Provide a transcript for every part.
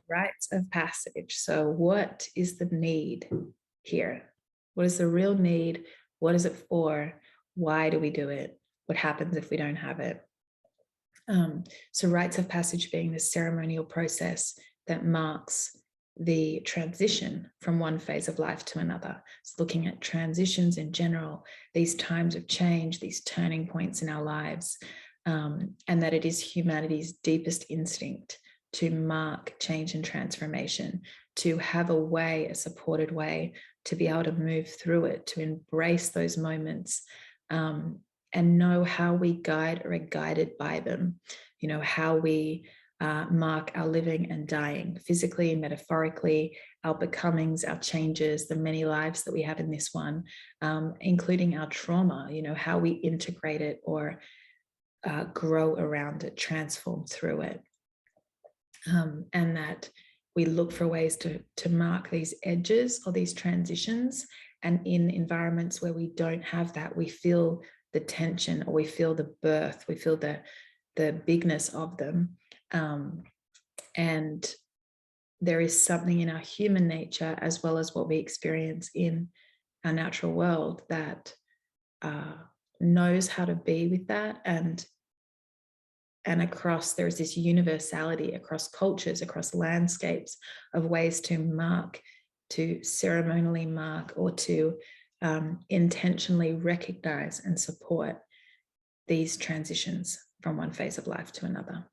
Rites of passage. So what is the need here? What is the real need? What is it for? Why do we do it? What happens if we don't have it? So rites of passage being the ceremonial process that marks the transition from one phase of life to another. So looking at transitions in general, these times of change, these turning points in our lives, and that it is humanity's deepest instinct to mark change and transformation, to have a way, a supported way to be able to move through it, to embrace those moments, and know how we guide or are guided by them, how we mark our living and dying, physically and metaphorically, our becomings, our changes, the many lives that we have in this one, including our trauma, how we integrate it or grow around it, transform through it. And that we look for ways to mark these edges or these transitions. And in environments where we don't have that, we feel the tension, or we feel the birth, we feel the bigness of them. And there is something in our human nature, as well as what we experience in our natural world, that knows how to be with that. And across, there's this universality across cultures, across landscapes, of ways to mark, to ceremonially mark, or to intentionally recognize and support these transitions from one phase of life to another.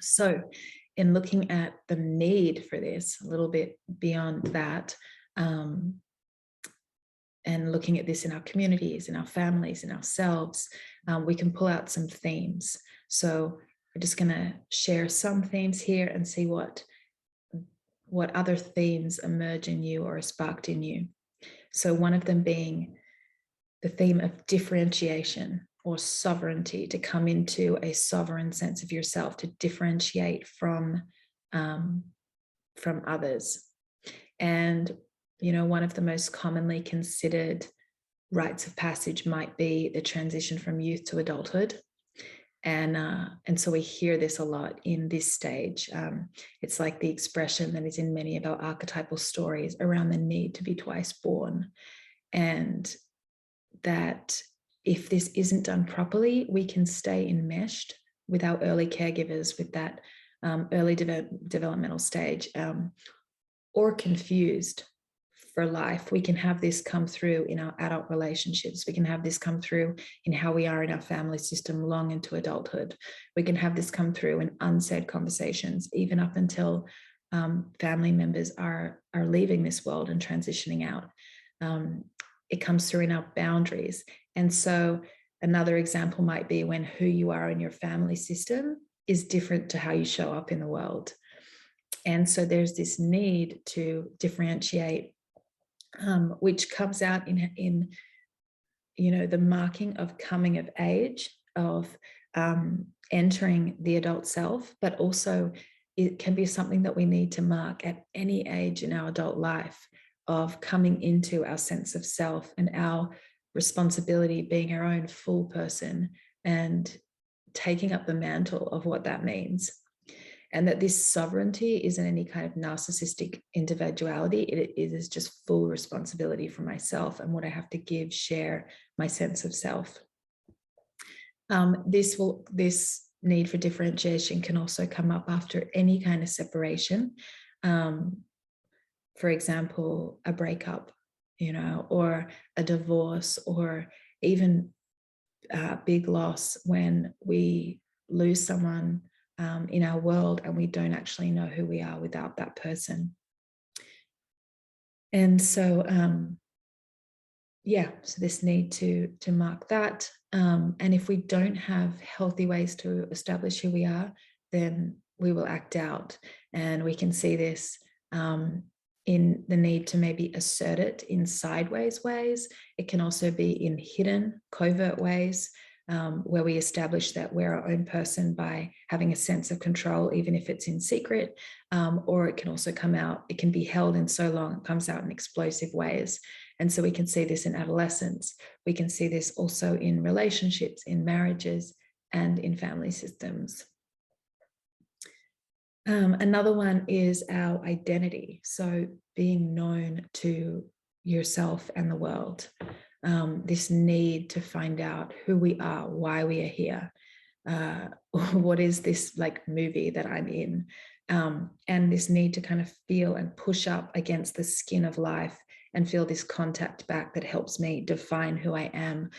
So in looking at the need for this, a little bit beyond that, and looking at this in our communities, in our families, in ourselves, we can pull out some themes. So we're just going to share some themes here and see what other themes emerge in you or are sparked in you. So one of them being the theme of differentiation or sovereignty, to come into a sovereign sense of yourself, to differentiate from others. And one of the most commonly considered rites of passage might be the transition from youth to adulthood. And so we hear this a lot in this stage. It's like the expression that is in many of our archetypal stories around the need to be twice born. And that if this isn't done properly, we can stay enmeshed with our early caregivers, with that early developmental stage, or confused for life. We can have this come through in our adult relationships. We can have this come through in how we are in our family system long into adulthood. We can have this come through in unsaid conversations, even up until family members are leaving this world and transitioning out. It comes through in our boundaries. And so another example might be when who you are in your family system is different to how you show up in the world. And so there's this need to differentiate, which comes out in the marking of coming of age, of entering the adult self, but also it can be something that we need to mark at any age in our adult life, of coming into our sense of self and our responsibility, being our own full person, and taking up the mantle of what that means. And that this sovereignty isn't any kind of narcissistic individuality. It is just full responsibility for myself and what I have to give, share, my sense of self. This need for differentiation can also come up after any kind of separation. For example, a breakup, or a divorce, or even big loss, when we lose someone in our world and we don't actually know who we are without that person. And so, so this need to mark that. And if we don't have healthy ways to establish who we are, then we will act out. And we can see this in the need to maybe assert it in sideways ways. It can also be in hidden, covert ways, where we establish that we're our own person by having a sense of control, even if it's in secret, or it can also come out, it can be held in so long, it comes out in explosive ways. And so we can see this in adolescence. We can see this also in relationships, in marriages, and in family systems. Another one is our identity. So being known to yourself and the world. This need to find out who we are, why we are here. What is this like movie that I'm in? And this need to kind of feel and push up against the skin of life and feel this contact back that helps me define who I am,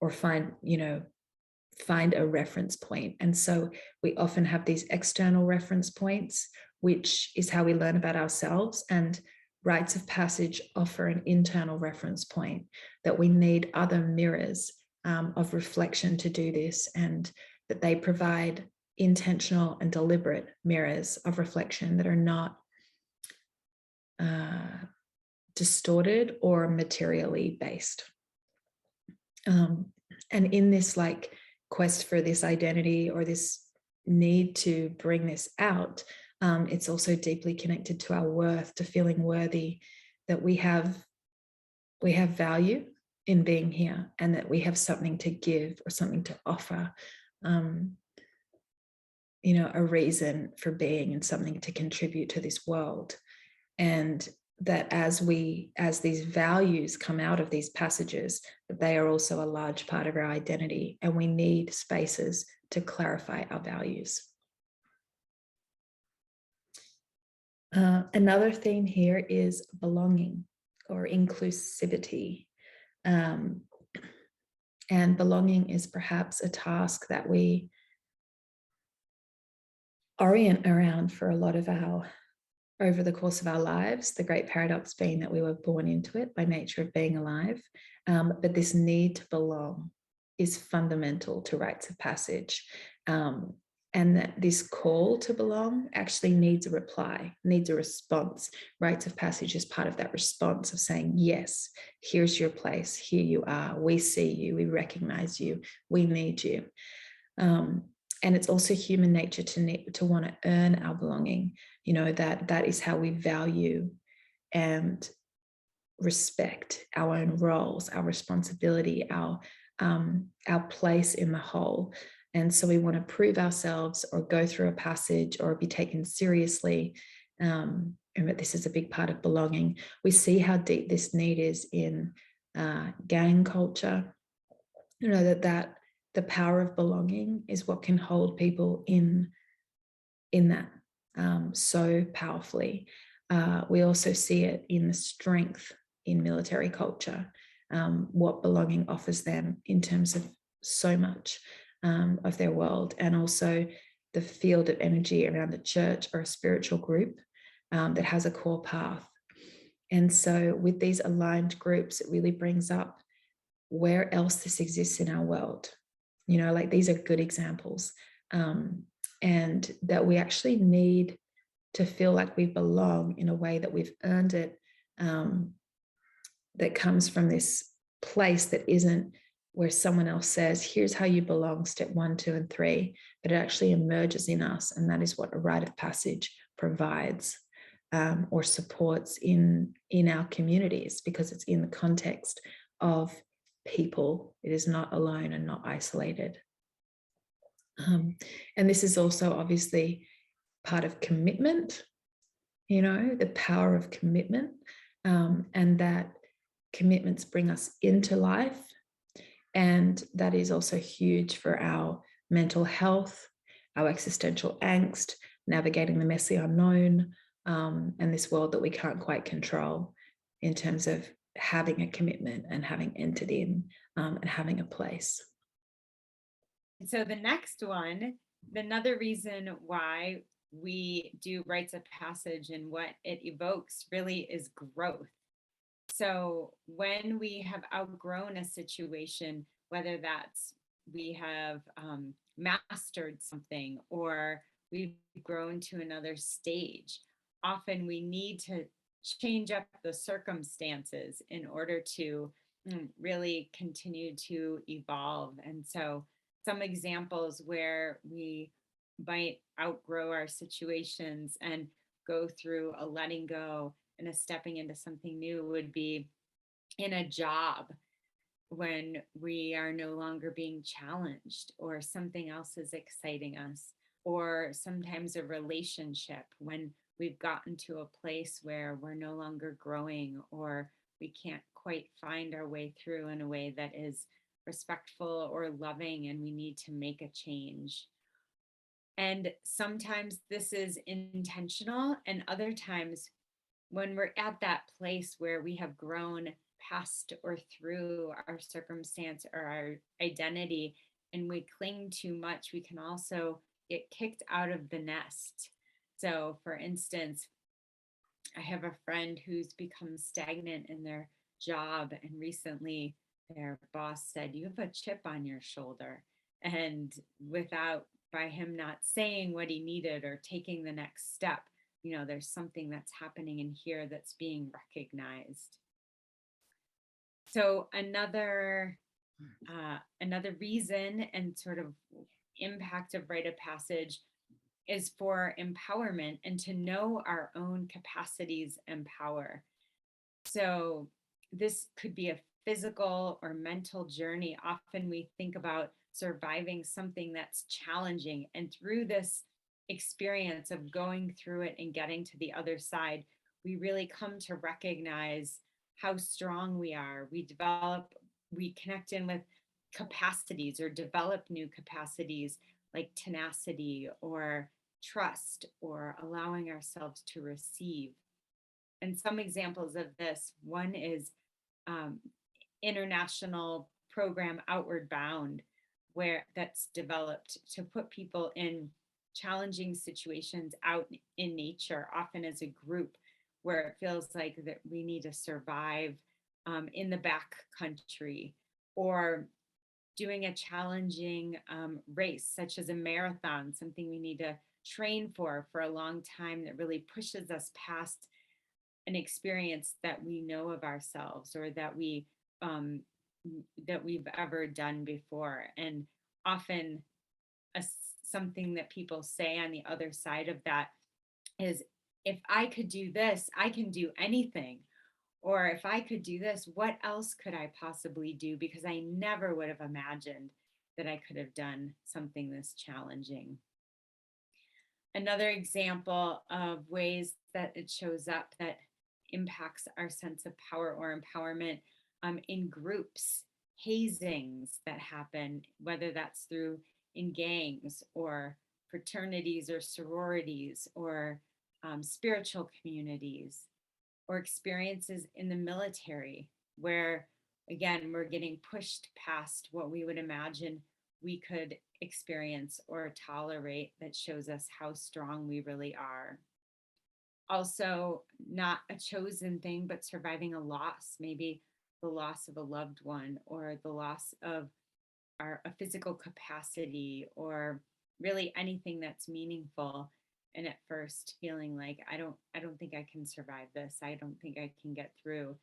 or find a reference point. And so we often have these external reference points, which is how we learn about ourselves. And rites of passage offer an internal reference point, that we need other mirrors of reflection to do this, and that they provide intentional and deliberate mirrors of reflection that are not distorted or materially based. And in this like quest for this identity, or this need to bring this out, it's also deeply connected to our worth, to feeling worthy, that we have value in being here, and that we have something to give or something to offer, a reason for being and something to contribute to this world. And that as these values come out of these passages, that they are also a large part of our identity, and we need spaces to clarify our values. Another theme here is belonging or inclusivity. And belonging is perhaps a task that we orient around for a lot of over the course of our lives, the great paradox being that we were born into it by nature of being alive. But this need to belong is fundamental to rites of passage. And that this call to belong actually needs a reply, needs a response. Rites of passage is part of that response of saying, yes, here's your place, here you are, we see you, we recognize you, we need you. And it's also human nature to want to earn our belonging. That is how we value and respect our own roles, our responsibility, our place in the whole. And so we want to prove ourselves, or go through a passage, or be taken seriously. And that this is a big part of belonging. We see how deep this need is in gang culture. That the power of belonging is what can hold people in that so powerfully. We also see it in the strength in military culture, what belonging offers them in terms of so much of their world, and also the field of energy around the church or a spiritual group that has a core path. And so with these aligned groups, it really brings up where else this exists in our world. These are good examples, and that we actually need to feel like we belong in a way that we've earned it, that comes from this place that isn't where someone else says, here's how you belong, step 1, 2, and 3, but it actually emerges in us. And that is what a rite of passage provides, or supports in our communities, because it's in the context of people. It is not alone and not isolated. And this is also obviously part of commitment, the power of commitment, and that commitments bring us into life. And that is also huge for our mental health, our existential angst, navigating the messy unknown, and this world that we can't quite control, in terms of having a commitment and having entered in, and having a place. So the next one, another reason why we do rites of passage and what it evokes really is growth. So when we have outgrown a situation, whether that's we have mastered something, or we've grown to another stage, often we need to change up the circumstances in order to really continue to evolve. And so some examples where we might outgrow our situations and go through a letting go and a stepping into something new would be in a job, when we are no longer being challenged or something else is exciting us, or sometimes a relationship when we've gotten to a place where we're no longer growing, or we can't quite find our way through in a way that is respectful or loving, and we need to make a change. And sometimes this is intentional, and other times when we're at that place where we have grown past or through our circumstance or our identity and we cling too much, we can also get kicked out of the nest. So, for instance, I have a friend who's become stagnant in their job, and recently their boss said, "You have a chip on your shoulder." And without, by him not saying what he needed or taking the next step, there's something that's happening in here that's being recognized. So another reason and sort of impact of rite of passage is for empowerment and to know our own capacities and power. So this could be a physical or mental journey. Often we think about surviving something that's challenging, and through this experience of going through it and getting to the other side, we really come to recognize how strong we are. We connect in with capacities or develop new capacities like tenacity or trust or allowing ourselves to receive. And some examples of this, one is um, international program Outward Bound, where that's developed to put people in challenging situations out in nature, often as a group, where it feels like that we need to survive in the back country, or doing a challenging race such as a marathon, something we need to train for a long time, that really pushes us past an experience that we know of ourselves or um, that we've ever done before. And often a, something that people say on the other side of that is, if I could do this, I can do anything. Or if I could do this, what else could I possibly do? Because I never would have imagined that I could have done something this challenging. Another example of ways that it shows up that impacts our sense of power or empowerment, in groups, hazings that happen, whether that's through in gangs or fraternities or sororities or spiritual communities, or experiences in the military where, again, we're getting pushed past what we would imagine we could experience or tolerate, that shows us how strong we really are. Also, not a chosen thing, but surviving a loss, maybe the loss of a loved one or the loss of a physical capacity, or really anything that's meaningful, and at first feeling like I don't think I can survive this, I don't think I can get through.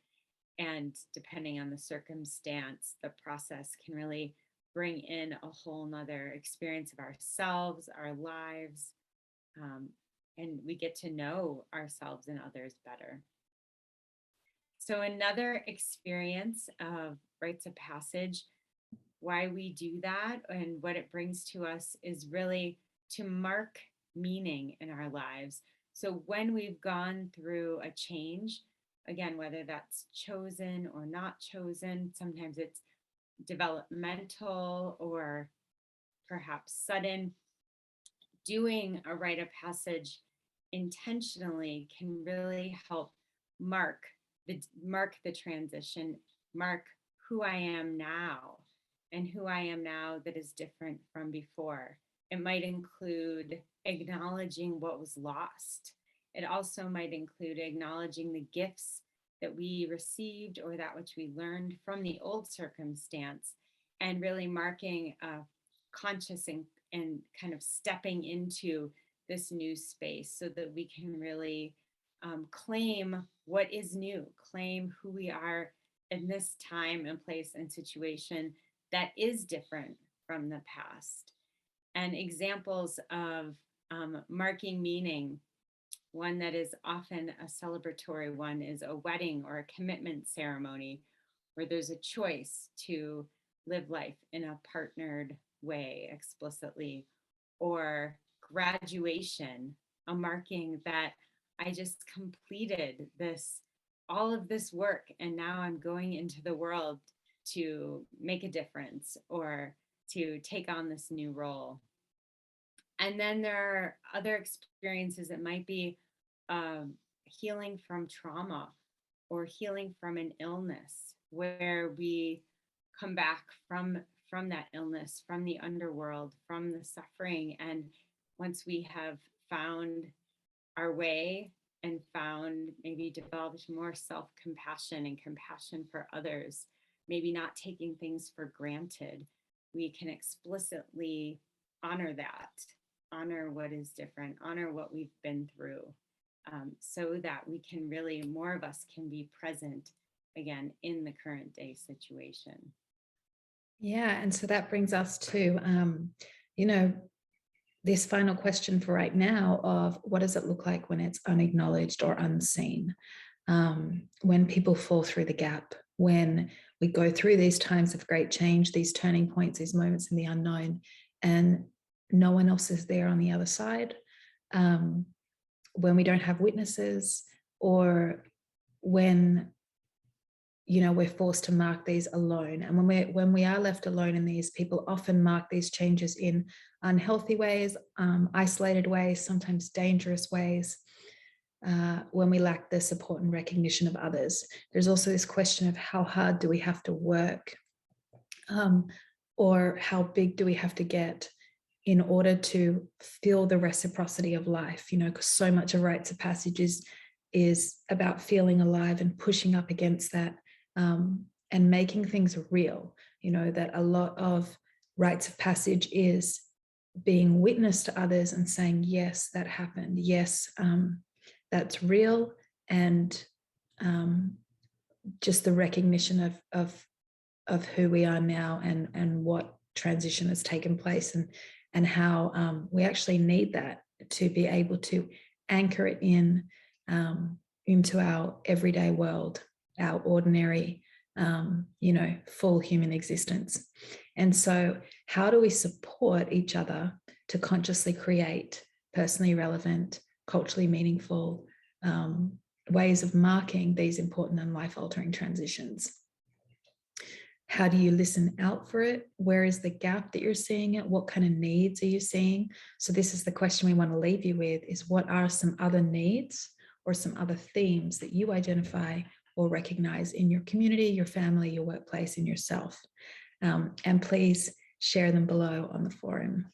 And depending on the circumstance, the process can really bring in a whole nother experience of ourselves, our lives, um, and we get to know ourselves and others better. So another experience of rites of passage, why we do that and what it brings to us, is really to mark meaning in our lives. So when we've gone through a change, again, whether that's chosen or not chosen, sometimes it's developmental or perhaps sudden, doing a rite of passage intentionally can really help mark the transition, mark who I am now, and who I am now that is different from before. It might include acknowledging what was lost. It also might include acknowledging the gifts that we received or that which we learned from the old circumstance, and really marking a conscious and kind of stepping into this new space so that we can really claim what is new, claim who we are in this time and place and situation that is different from the past. And examples of marking meaning, one that is often a celebratory one, is a wedding or a commitment ceremony, where there's a choice to live life in a partnered way explicitly, or graduation, a marking that I just completed all of this work, and now I'm going into the world to make a difference or to take on this new role. And then there are other experiences. It might be healing from trauma or healing from an illness, where we come back from that illness, from the underworld, from the suffering. And once we have found our way and found, maybe developed more self-compassion and compassion for others, maybe not taking things for granted, we can explicitly honor that, honor what is different, honor what we've been through, so that we can really, more of us can be present again in the current day situation. Yeah, and so that brings us to, this final question for right now of what does it look like when it's unacknowledged or unseen? When people fall through the gap, when we go through these times of great change, these turning points, these moments in the unknown, and no one else is there on the other side, when we don't have witnesses, or when we're forced to mark these alone. And when we are left alone in these, people often mark these changes in unhealthy ways, isolated ways, sometimes dangerous ways, when we lack the support and recognition of others. There's also this question of how hard do we have to work, or how big do we have to get in order to feel the reciprocity of life, because so much of Rites of Passage is about feeling alive and pushing up against that, and making things real. That a lot of Rites of Passage is being witness to others and saying, yes, that happened. Yes, that's real. And just the recognition of who we are now, and what transition has taken place, and how we actually need that to be able to anchor it into our everyday world, our ordinary, full human existence. And so how do we support each other to consciously create personally relevant, culturally meaningful ways of marking these important and life-altering transitions? How do you listen out for it? Where is the gap that you're seeing it? What kind of needs are you seeing? So this is the question we want to leave you with, is what are some other needs or some other themes that you identify or recognize in your community, your family, your workplace, and yourself? And please share them below on the forum.